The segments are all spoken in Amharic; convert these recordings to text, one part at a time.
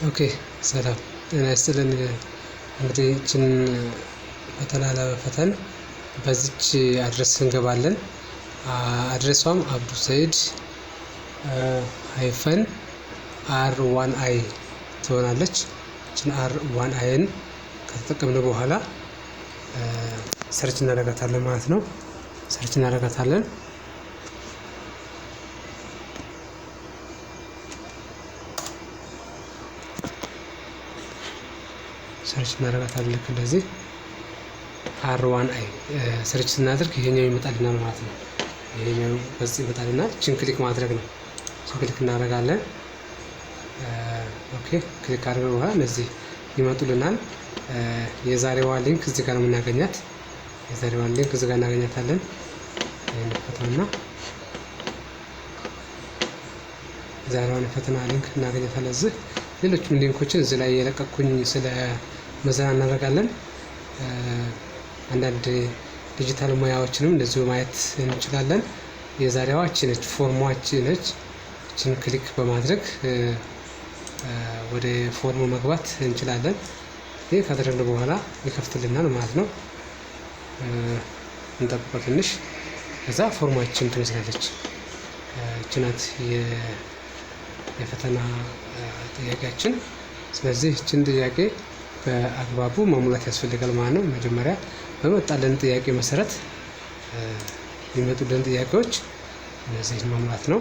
ኦኬ ሰላም ጤና ይስጥልን። እንግዲህ ይህችን ፈተና ለመፈተን በዚች አድረስ እንገባለን። አድረሷም አብዱ ሰይድ ሃይፈን R1I ትሆናለች። ይህችን R1Iን ከተጠቀምን በኋላ ሰርች እናደርጋታለን ማለት ነው። ሰርች እናደርጋታለን። ሰርች እናደርጋታለን። ልክ እንደዚህ R1I ሰርች ስናደርግ ይሄኛው ይመጣልናል ማለት ነው። ይሄኛው ገጽ ይመጣልናል። እችን ክሊክ ማድረግ ነው። እችን ክሊክ እናደርጋለን። ኦኬ ክሊክ አድርገን በኋላ እነዚህ ይመጡልናል። የዛሬዋ ሊንክ እዚህ ጋር ነው የምናገኛት። የዛሬዋን ሊንክ እዚህ ጋር እናገኛታለን። ይሄን ፈተና የዛሬዋን ፈተና ሊንክ እናገኛታለን። እዚህ ሌሎችም ሊንኮችን እዚህ ላይ የለቀኩኝ ስለ መዘና እናደርጋለን። አንዳንድ ዲጂታል ሙያዎችንም እንደዚሁ ማየት እንችላለን። የዛሬዋ እቺ ነች፣ ፎርሟ እቺ ነች። እቺን ክሊክ በማድረግ ወደ ፎርሙ መግባት እንችላለን። ይሄ ካደረግን በኋላ ይከፍትልናል ማለት ነው። እንጠብቀው ትንሽ። ከዛ ፎርማችን ትመስላለች። እቺ ናት የፈተና ጥያቄያችን። ስለዚህ እችን ጥያቄ በአግባቡ መሙላት ያስፈልጋል ማለት ነው። መጀመሪያ በመጣልን ጥያቄ መሰረት የሚመጡልን ጥያቄዎች እነዚህን መሙላት ነው።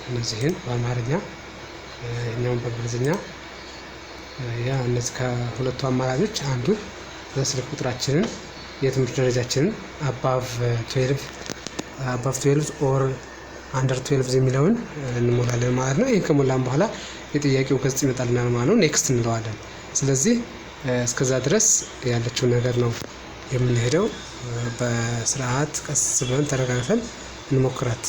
እነዚህን በአማርኛ እኛውን በእንግሊዝኛ እነዚህ ከሁለቱ አማራጮች አንዱ ስልክ ቁጥራችንን የትምህርት ደረጃችንን አባቭ 12 ኦር አንደር 12 የሚለውን እንሞላለን ማለት ነው። ይህን ከሞላን በኋላ የጥያቄው ገጽ ይመጣልናል ማለት ነው። ኔክስት እንለዋለን። ስለዚህ እስከዛ ድረስ ያለችው ነገር ነው የምንሄደው። በስርዓት ቀስ ብለን ተረጋግተን እንሞክራት።